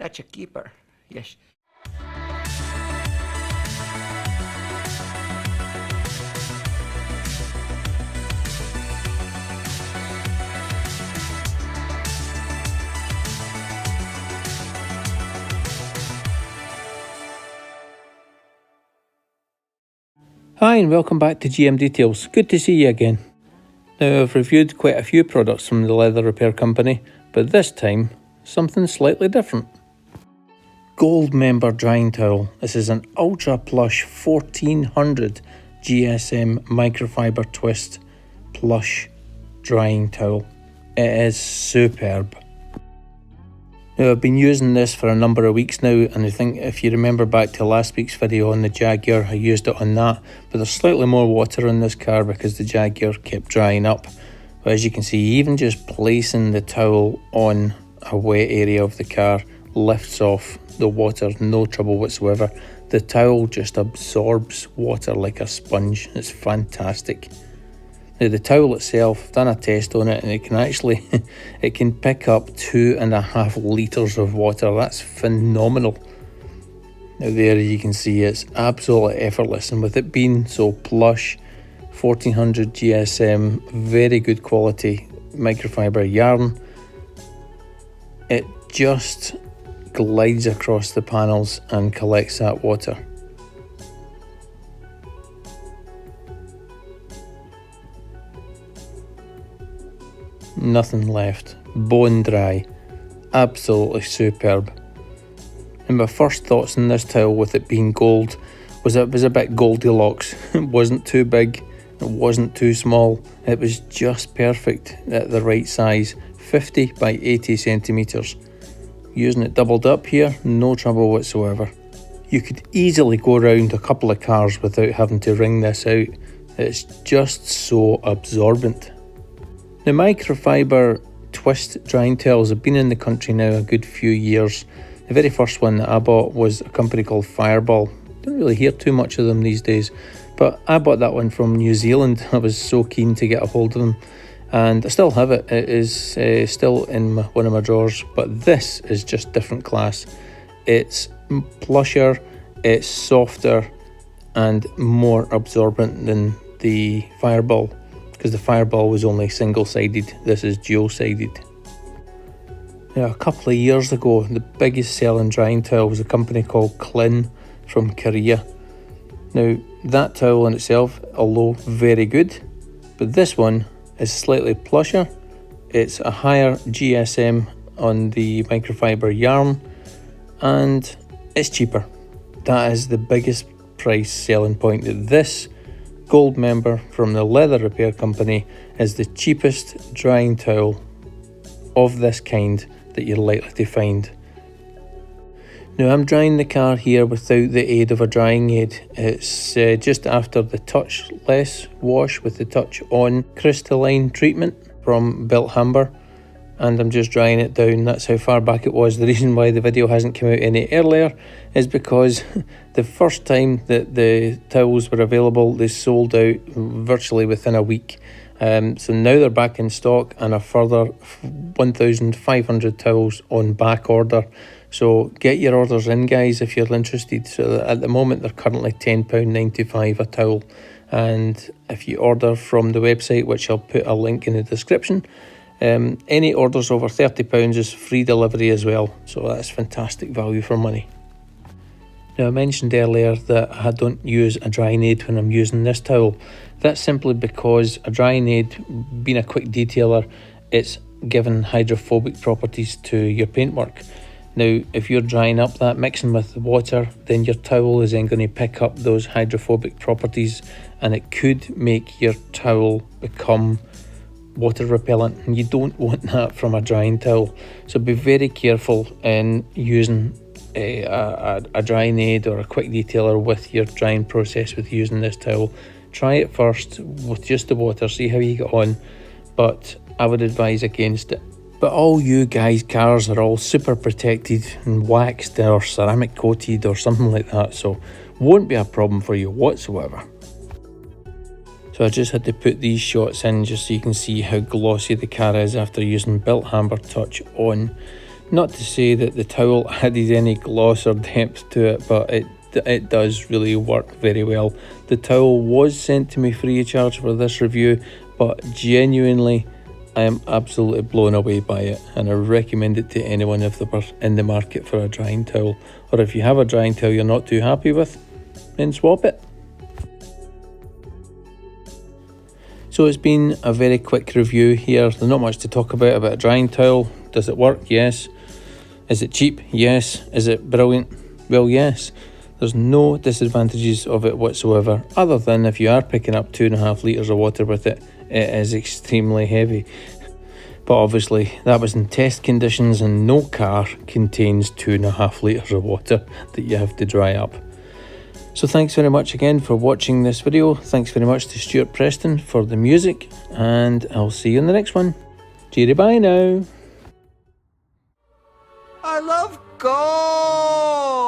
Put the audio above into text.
That's a keeper, yes. Hi and welcome back to GM Details. Good to see you again. Now I've reviewed quite a few products from the leather repair company, but this time something slightly different. GOLDMEMBER drying towel. This is an ultra plush 1400 GSM microfibre twist plush drying towel. It is superb. Now I've been using this for a number of weeks now, and I think if you remember back to last week's video on the Jaguar, I used it on that, but there's slightly more water in this car because the Jaguar kept drying up. But as you can see, even just placing the towel on a wet area of the car lifts off the water, no trouble whatsoever. The towel just absorbs water like a sponge. It's fantastic. Now the towel itself, I've done a test on it, and it can actually, it can pick up 2.5 litres of water. That's phenomenal. Now there you can see it's absolutely effortless, and with it being so plush, 1400 GSM, very good quality microfibre yarn, it just glides across the panels and collects that water. Nothing left, bone dry, absolutely superb. And my first thoughts on this towel, with it being gold, was it was a bit Goldilocks. It wasn't too big, it wasn't too small, it was just perfect at the right size, 50 by 80 centimetres. Using it doubled up here, no trouble whatsoever. You could easily go around a couple of cars without having to wring this out. It's just so absorbent. The microfibre twist drying towels have been in the country now a good few years. The very first one that I bought was a company called Fireball. Don't really hear too much of them these days, but I bought that one from New Zealand. I was so keen to get a hold of them, and I still have it. It is still in one of my drawers, but this is just different class. It's plusher, it's softer and more absorbent than the Fireball, because the Fireball was only single-sided, this is dual-sided. Now, a couple of years ago, the biggest selling drying towel was a company called Klin from Korea. Now, that towel in itself, although very good, but this one is slightly plusher, it's a higher GSM on the microfibre yarn, and it's cheaper. That is the biggest price selling point, that this GOLDMEMBER from the leather repair company is the cheapest drying towel of this kind that you're likely to find. Now I'm drying the car here without the aid of a drying aid. It's just after the touchless wash with the touch on crystalline treatment from Built Hamber, and I'm just drying it down. That's how far back it was. The reason why the video hasn't come out any earlier is because the first time that the towels were available, they sold out virtually within a week. So now they're back in stock, and a further 1,500 towels on back order. So get your orders in, guys, if you're interested. So at the moment they're currently £10.95 a towel, and if you order from the website, which I'll put a link in the description, any orders over £30 is free delivery as well, so that's fantastic value for money. Now, I mentioned earlier that I don't use a drying aid when I'm using this towel. That's simply because a drying aid, being a quick detailer, it's given hydrophobic properties to your paintwork. Now, if you're drying up that, mixing with the water, then your towel is then going to pick up those hydrophobic properties, and it could make your towel become water repellent, and you don't want that from a drying towel. So be very careful in using a drying aid or a quick detailer with your drying process with using this towel. Try it first with just the water, see how you get on, but I would advise against it. But all you guys' cars are all super protected and waxed or ceramic coated or something like that, so won't be a problem for you whatsoever. So I just had to put these shots in just so you can see how glossy the car is after using Built Hamber Touch on. Not to say that the towel added any gloss or depth to it, but it does really work very well. The towel was sent to me free of charge for this review, but genuinely I am absolutely blown away by it, and I recommend it to anyone if they're in the market for a drying towel, or if you have a drying towel you're not too happy with, then swap it. So it's been a very quick review here. There's not much to talk about a drying towel. Does it work? Yes. Is it cheap? Yes. Is it brilliant? Well, yes. There's no disadvantages of it whatsoever, other than if you are picking up 2.5 litres of water with it, it is extremely heavy. But obviously that was in test conditions, and no car contains 2.5 litres of water that you have to dry up. So thanks very much again for watching this video. Thanks very much to Stuart Preston for the music, and I'll see you in the next one. Cheery bye now. I love gold!